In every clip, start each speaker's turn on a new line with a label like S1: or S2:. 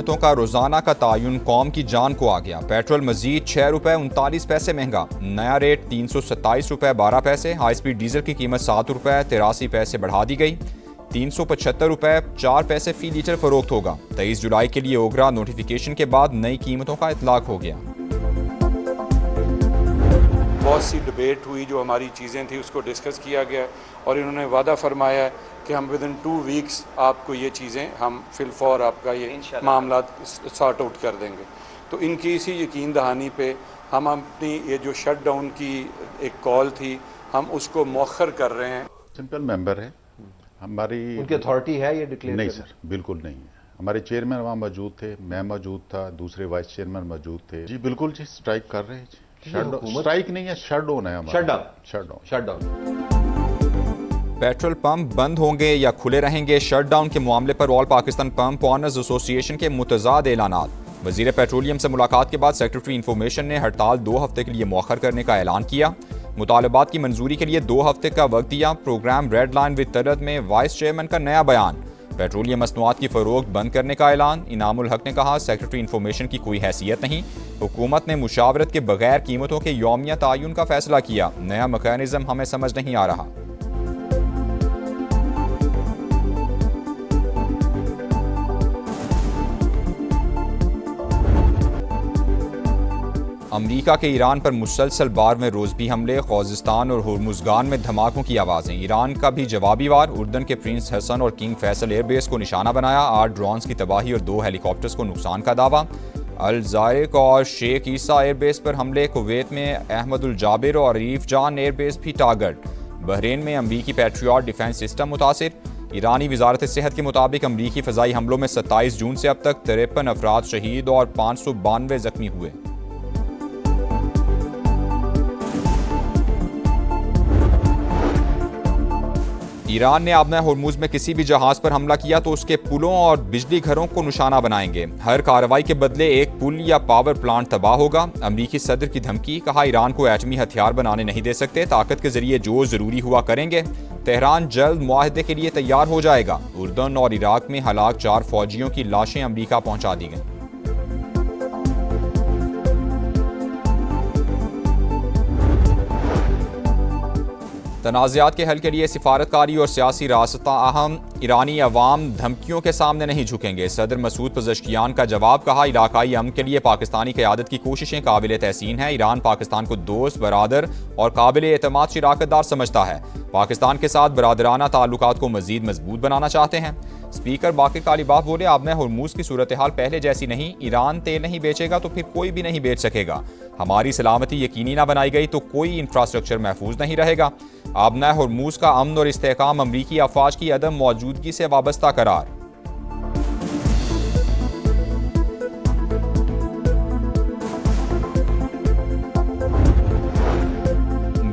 S1: कीमतों का रोजाना का तायुन कौम की जान को आ गया। पेट्रोल मजीद 6 रुपये 39 पैसे महंगा, नया रेट 327 रुपये 12 पैसे। हाई स्पीड डीजल की कीमत 7 रुपये 83 पैसे बढ़ा दी गई, 375 रुपये 4 पैसे फी लीटर फरोख्त होगा। 23 जुलाई के लिए ओगरा नोटिफिकेशन के बाद नई कीमतों का इतलाक हो गया।
S2: बहुत सी डिबेट हुई, जो हमारी चीज़ें थी उसको डिस्कस किया गया और इन्होंने वादा फरमाया है कि हम विद इन 2 वीक्स आपको ये चीज़ें हम फिलफौर आपका ये मामला सॉर्ट आउट कर देंगे। तो इनकी इसी यकीन दहानी पे हम अपनी ये जो शट डाउन की एक कॉल थी हम उसको मौखर कर रहे हैं।
S3: सिंपल मेंबर है हमारी,
S4: उनकी अथॉरिटी है ये डिक्लेयर?
S3: नहीं सर, बिल्कुल नहीं है। हमारे चेयरमैन वहाँ मौजूद थे, मैं मौजूद था, दूसरे वाइस चेयरमैन मौजूद थे। जी बिल्कुल जी, स्ट्राइक कर रहे हैं जी। स्ट्राइक नहीं है, शट डाउन है हमारा। Shut down.
S1: पेट्रोल पंप बंद होंगे या खुले रहेंगे, शट डाउन के मामले पर all Pakistan pump owners association के मुतज़ाद ऐलानात। वजीर पेट्रोलियम से मुलाकात के बाद सेक्रेटरी इंफॉर्मेशन ने हड़ताल 2 हफ्ते के लिए मौखर करने का ऐलान किया। मुतालबात की मंजूरी के लिए 2 हफ्ते का वक्त दिया। प्रोग्राम रेड लाइन विद तरद में वाइस चेयरमैन का नया बयान। पेट्रोलियम मसनूआत की फरोख्त बंद करने का ऐलान। इनामुल हक ने कहा, सेक्रेटरी इंफॉर्मेशन की कोई हैसियत नहीं, हुकूमत ने मुशावरत के बगैर कीमतों के यौमिया तायुन का फैसला किया। नया मैकेनिज्म हमें समझ नहीं आ रहा। अमरीका के ईरान पर मुसलसल बार में रोज़बी हमले, ख़ुज़िस्तान और हुर्मुज़गान में धमाकों की आवाज़ें। ईरान का भी जवाबी वार, उर्दन के प्रिंस हसन और किंग फैसल एयरबेस को निशाना बनाया। 8 ड्रोन्स की तबाही और 2 हेलीकॉप्टर्स को नुकसान का दावा। अल ज़ायक और शेख ईसा एयरबेस पर हमले। कुवैत में अहमदुल जाबिर और अरीफ जान एयरबेस भी टारगेट। बहरीन में अमरीकी पैट्रियट डिफेंस सिस्टम मुतासिर। ईरानी वजारत सेहत के मुताबिक अमरीकी फ़ज़ाई हमलों में 27 जून से अब तक 53 अफराद शहीद और 592 जख्मी हुए। ईरान ने आबना हुर्मुज़ में किसी भी जहाज पर हमला किया तो उसके पुलों और बिजली घरों को निशाना बनाएंगे। हर कार्रवाई के बदले एक पुल या पावर प्लांट तबाह होगा। अमरीकी सदर की धमकी, कहा ईरान को एटमी हथियार बनाने नहीं दे सकते, ताकत के जरिए जो जरूरी हुआ करेंगे। तेहरान जल्द मुआहदे के लिए तैयार हो जाएगा। उर्दन और इराक में हलाक 4 फौजियों की लाशें अमरीका पहुंचा दी गईं। तनाज़ात के हल के लिए सिफारतकारी और सियासी रास्ता अहम। ईरानी अवाम धमकियों के सामने नहीं झुकेंगे। सदर मसूद पज़ेश्कियान का जवाब, कहा इलाकाई अमन के लिए पाकिस्तानी क़यादत की कोशिशें काबिल तहसीन है। ईरान पाकिस्तान को दोस्त, बरादर और काबिल एतमाद शराकतदार समझता है। पाकिस्तान के साथ बरादराना ताल्लुकात को मजीद मजबूत बनाना चाहते हैं। स्पीकर बाकिर कालिबाफ बोले, आबना हुर्मुज़ की सूरत हाल पहले जैसी नहीं। ईरान तेल नहीं बेचेगा तो फिर कोई भी नहीं बेच सकेगा। हमारी सलामती यकीनी ना बनाई गई तो कोई इंफ्रास्ट्रक्चर महफूज नहीं रहेगा। आबना हुर्मुज़ का अमन और इस्तेहकाम अमरीकी अफवाज की अदम मौजूदगी से वाबस्ता करार।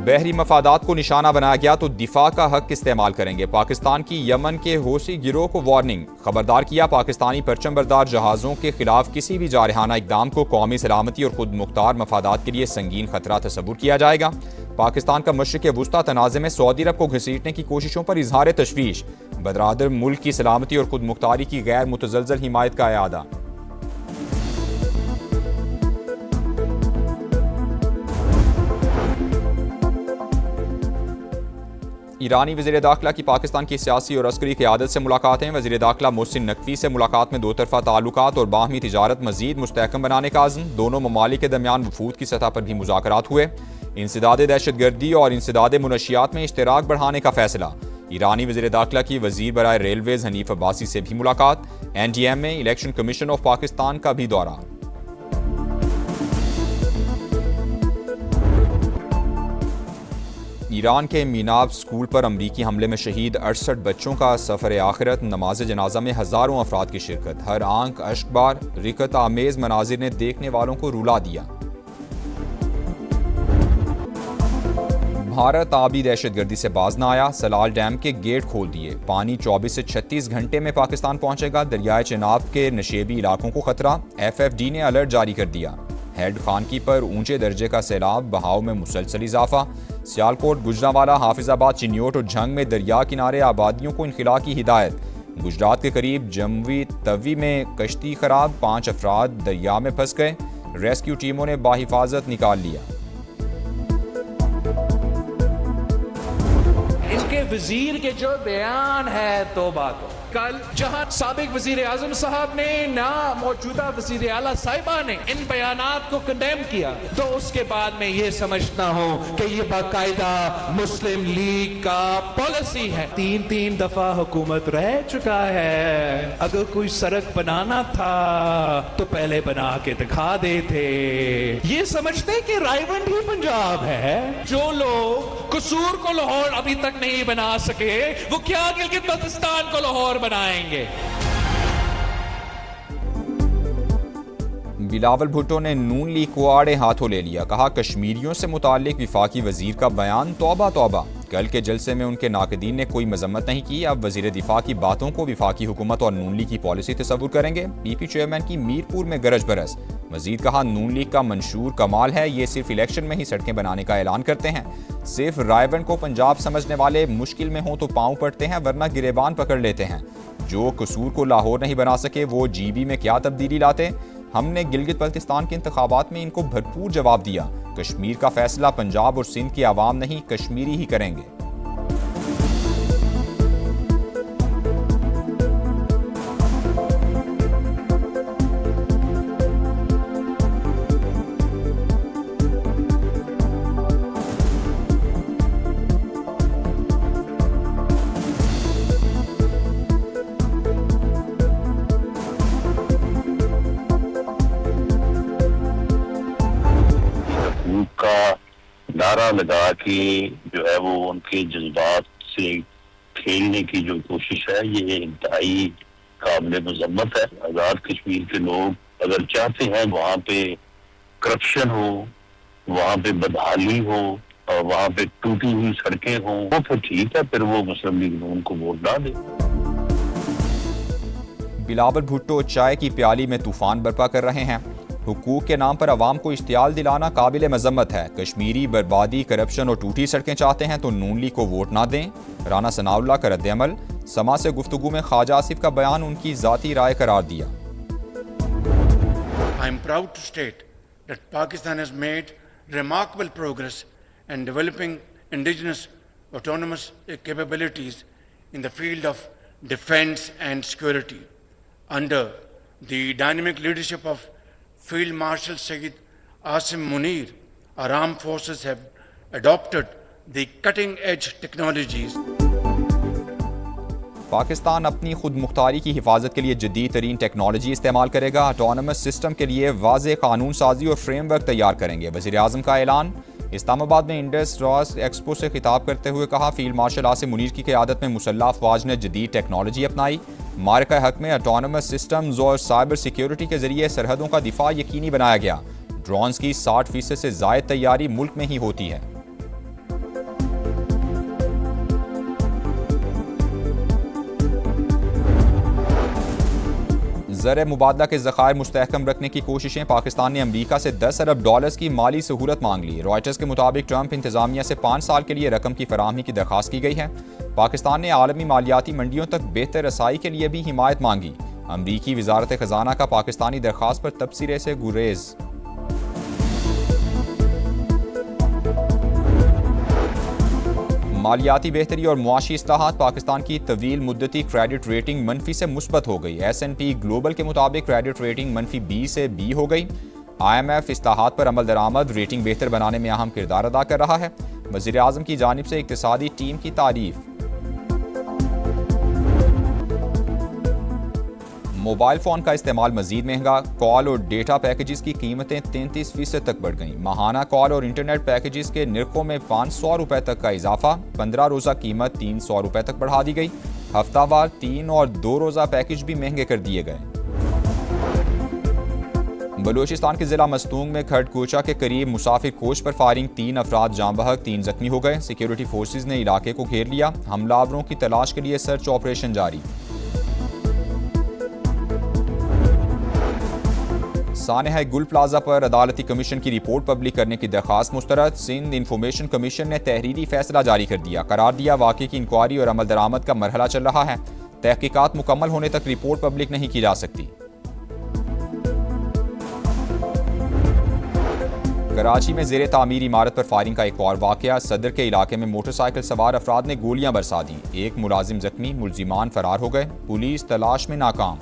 S1: बहरी मफादात को निशाना बनाया गया तो दिफा का हक इस्तेमाल करेंगे। पाकिस्तान की यमन के हौसी गिरोह को वार्निंग, खबरदार किया, पाकिस्तानी परचम बरदार जहाज़ों के खिलाफ किसी भी जारहाना इकदाम को कौमी सलामती और खुद मुख्तार मफादात के लिए संगीन खतरा तस्वुर किया जाएगा। पाकिस्तान का मशरिक़ वुस्ता तनाज़े में सऊदी अरब को घसीटने की कोशिशों पर इजहार तशवीश। बदरादर मुल्क की सलामती और खुद मुख्तारी की गैर मुतज़लज़ल हिमायत का इआदा। ईरानी वज़ीर दाखिला की पाकिस्तान की सियासी और अस्करी क़यादत से मुलाकातें। वज़ीर दाखिला मोहसिन नकवी से मुलाकात में 2 तरफ़ा ताल्लुकात और बाहमी तिजारत मज़ीद मुस्तहकम बनाने का अज़्म। दोनों ममालिक के दरमियान वफूद की सतह पर भी मुज़ाकरात हुए। इंसदाद दहशतगर्दी और इंसदाद मुनशियात में इश्तराक बढ़ाने का फैसला। ईरानी वज़ीर दाखिला की वज़ीर बराए रेलवेज़ हनीफ अब्बासी से भी मुलाकात। NDM में इलेक्शन कमीशन ऑफ पाकिस्तान का भी दौरा। ईरान के मीनाब स्कूल पर अमरीकी हमले में शहीद 68 बच्चों का सफ़र आखिरत। नमाज जनाजा में हज़ारों अफराद की शिरकत। हर आंख अश्कबार रिकत आमेज़ मनाजिर ने देखने वालों को रुला दिया। भारत आबी दहशतगर्दी से बाज न आया। सलाल डैम के गेट खोल दिए। पानी 24 से 36 घंटे में पाकिस्तान पहुंचेगा। दरियाए चिनाब के नशेबी इलाकों को खतरा। FFD ने अलर्ट जारी कर दिया। हेड खानकी पर ऊंचे दर्जे का सैलाब, बहाव में मुसलसल इजाफा। सियालकोट, गुजरांवाला, हाफिजाबाद, चिन्योट और झंग में दरिया किनारे आबादियों को इनखिला की हिदायत। गुजरात के करीब जम्वी तवी में कश्ती खराब, 5 अफराद दरिया में फंस गए। रेस्क्यू टीमों ने बाहिफाजत निकाल लिया।
S4: इनके वजीर के जो बयान है तौबा तो कल जहां साबिक वजीर आजम साहब ने ना मौजूदा वजीर आला साहिबा ने इन बयानात को कंडेम किया, तो उसके बाद में ये समझना हो कि ये बाकायदा मुस्लिम लीग का पॉलिसी है। 3 दफा हुकूमत रह चुका है। अगर कोई सड़क बनाना था तो पहले बना के दिखा देते। ये समझते कि रायवंड ही पंजाब है। जो लोग कसूर को लाहौर अभी तक नहीं बना सके, वो क्या गिलगित बल्तिस्तान को लाहौर बनाएंगे?
S1: बिलावल भुट्टो ने नून लीग को आड़े हाथों ले लिया। कहा, कश्मीरियों से मुताल्लिक विफाकी वजीर का बयान तौबा तौबा। कल के जलसे में उनके नाकदीन ने कोई मजम्मत नहीं की। अब वजीर दिफा की बातों को विफाकी हुकूमत और नून लीग की पॉलिसी तस्वुर करेंगे। पीपी चेयरमैन की मीरपुर में गरज बरस। मजीद कहा, नून लीग का मंशूर कमाल है, ये सिर्फ इलेक्शन में ही सड़कें बनाने का ऐलान करते हैं। सिर्फ रायवंड को पंजाब समझने वाले मुश्किल में हो तो पांव पड़ते हैं, वरना गिरेबान पकड़ लेते हैं। जो कसूर को लाहौर नहीं बना सके, वो जीबी में क्या तब्दीली लाते? हमने गिलगित बल्तिस्तान के इंतखाबात में इनको भरपूर जवाब दिया। कश्मीर का फैसला पंजाब और सिंध की आवाम नहीं, कश्मीरी ही करेंगे।
S5: नारा लगा के जो है वो उनके जज्बात से खेलने की जो कोशिश है, ये इंतहाई काबिल मजम्मत है। आजाद कश्मीर के लोग अगर चाहते हैं वहाँ पे करप्शन हो, वहाँ पे बदहाली हो और वहाँ पे टूटी हुई सड़कें हों, वो फिर ठीक है, फिर वो मुस्लिम लीग नून को वोट ना दे।
S1: बिलावल भुट्टो चाय की प्याली में तूफान बर्पा कर रहे हैं। हुकूक के नाम पर अवाम को इश्तियाल दिलाना काबिल मजम्मत है। कश्मीरी बर्बादी, करप्शन और टूटी सड़कें चाहते हैं तो नून लीग को वोट ना दें। राना सनाउल्लाह का रद्द-ए-अमल। समा से गुफ्तगू में ख्वाजा आसिफ का बयान उनकी ज़ाती राय करार दिया।
S6: I am proud to state that Pakistan has made remarkable progress in developing indigenous autonomous capabilities in the field of defense and security. Under the dynamic leadership of Field Marshal Sayyid Asim Munir, our armed forces have adopted the cutting-edge technologies.
S1: Pakistan अपनी खुद मुख्तारी की हिफाजत के लिए जदीद तरीन technology इस्तेमाल करेगा। ऑटोनमस सिस्टम के लिए वाज़ेह कानून साजी और फ्रेमवर्क तैयार करेंगे। वज़ीर आज़म का ऐलान। इस्लामाबाद में इंडस रॉस एक्सपो से खिताब करते हुए कहा, फील्ड मार्शल आसिम मुनीर की क़यादत में मुसल्लह अफवाज ने जदीद टेक्नोलॉजी अपनाई। मार्का हक में ऑटोनमस सिस्टम्स और साइबर सिक्योरिटी के जरिए सरहदों का दिफा यकीनी बनाया गया। ड्रोन्स की 60% से ज़ायद तैयारी मुल्क में ही होती है। ज़र मुबादला के ज़खायर मुस्तहकम रखने की कोशिशें। पाकिस्तान ने अमरीका से $10 अरब की माली सहूलत मांग ली। रॉयटर्स के मुताबिक ट्रंप इंतजामिया से 5 साल के लिए रकम की फराहमी की दरख्वास्त की गई है। पाकिस्तान ने आलमी मालियाती मंडियों तक बेहतर रसाई के लिए भी हिमायत मांगी। अमरीकी वजारत खजाना का पाकिस्तानी दरख्वास्त पर तबसरे से गुरेज। मालियाती बेहतरी और मुआशी इस्लाहात। पाकिस्तान की तवील मुद्दती क्रेडिट रेटिंग मनफी से मुस्बत हो गई। S&P ग्लोबल के मुताबिक क्रेडिट रेटिंग मनफी B से B हो गई। IMF इस्लाहात पर अमल दरामद रेटिंग बेहतर बनाने में अहम किरदार अदा कर रहा है। वज़ीर आज़म की जानिब से इक्तिसादी टीम की तारीफ। मोबाइल फ़ोन का इस्तेमाल मजीद महंगा। कॉल और डेटा पैकेजेस की कीमतें 33% तक बढ़ गईं। माहाना कॉल और इंटरनेट पैकेजेस के निर्खों में 500 रुपये तक का इजाफा। 15 रोज़ा कीमत 300 रुपये तक बढ़ा दी गई। हफ्तावार 3 और 2 रोज़ा पैकेज भी महंगे कर दिए गए। बलूचिस्तान के जिला मस्तूंग में खड़कोचा के करीब मुसाफिर कोच पर फायरिंग। 3 अफराद जाँ बहक, 3 जख्मी हो गए। सिक्योरिटी फोर्सेज ने इलाके को घेर लिया। हमलावरों की तलाश के लिए सर्च ऑपरेशन जारी। सानेहा गुल प्लाजा पर अदालती कमीशन की रिपोर्ट पब्लिक करने की दरख्वास्त मुस्तरद। सिंध इंफॉर्मेशन कमीशन ने तहरीरी फैसला जारी कर दिया। करार दिया, वाक़े की इंक्वायरी और अमल दरामद का मरहला चल रहा है। तहकीकात मुकम्मल होने तक रिपोर्ट पब्लिक नहीं की जा सकती। कराची में ज़ेरे तामीर इमारत पर फायरिंग का एक और वाकया। सदर के इलाके में मोटरसाइकिल सवार अफराद ने गोलियां बरसा दी। एक मुलाजिम जख्मी, मुलजिमान फरार हो गए। पुलिस तलाश में नाकाम।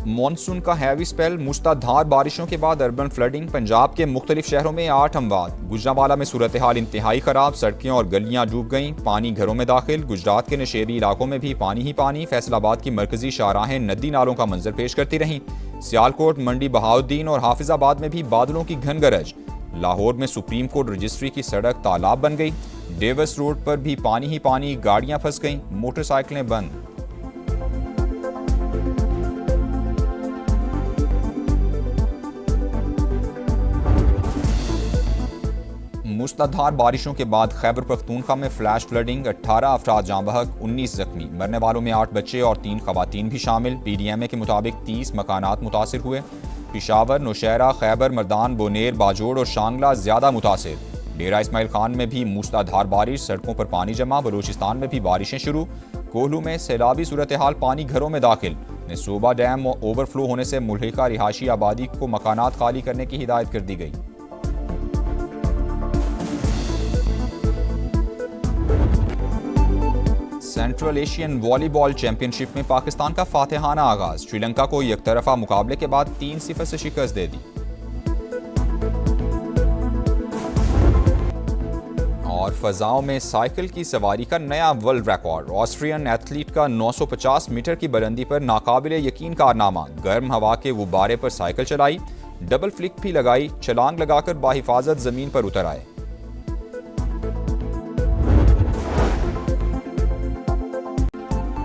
S1: मॉनसून का हैवी स्पेल, मूसलाधार बारिशों के बाद अर्बन फ्लडिंग। पंजाब के मुख्तलिफ शहरों में 8 अमवात। गुजरांवाला में सूरत हाल इंतहाई खराब, सड़कें और गलियां डूब गईं, पानी घरों में दाखिल। गुजरात के नशेबी इलाकों में भी पानी ही पानी। फैसलाबाद की मरकजी शाहराहें नदी नालों का मंजर पेश करती रहीं। सियालकोट, मंडी बहाउद्दीन और हाफिजाबाद में भी बादलों की घन गरज। लाहौर में सुप्रीम कोर्ट रजिस्ट्री की सड़क तालाब बन गई। डेविस रोड पर भी पानी ही पानी, गाड़ियां फंस गईं, मोटरसाइकिलें बंद। मूसलाधार बारिशों के बाद खैबर पख्तूनख्वा में फ्लैश फ्लडिंग। 18 अफराद जाँ बहक, 19 जख्मी। मरने वालों में 8 बच्चे और 3 खवातीन भी शामिल। PDMA के मुताबिक 30 मकानात मुतासिर हुए। पिशावर, नौशहरा, खैबर, मर्दान, बोनेर, बाजोड़ और शांगला ज्यादा मुतासिर। डेरा इस्माइल खान में भी मूसलाधार बारिश, सड़कों पर पानी जमा। बलूचिस्तान में भी बारिशें शुरू। कोहलू में सैलाबी सूरत हाल, पानी घरों में दाखिल। नसूबा डैम ओवरफ्लो होने से मुल्हिका रिहायशी आबादी को मकानात खाली करने की हिदायत कर दी गई। सेंट्रल एशियन वॉलीबॉल चैंपियनशिप में पाकिस्तान का फातिहाना आगाज। श्रीलंका को एकतरफा मुकाबले के बाद 3-0 से शिकस्त दे दी। और फजाओं में साइकिल की सवारी का नया वर्ल्ड रिकॉर्ड। ऑस्ट्रियन एथलीट का 950 मीटर की बुलंदी पर नाकाबिले यकीन कारनामा। गर्म हवा के गुब्बारे पर साइकिल चलाई, डबल फ्लिक भी लगाई, छलांग लगाकर बाहिफाजत जमीन पर उतर आए।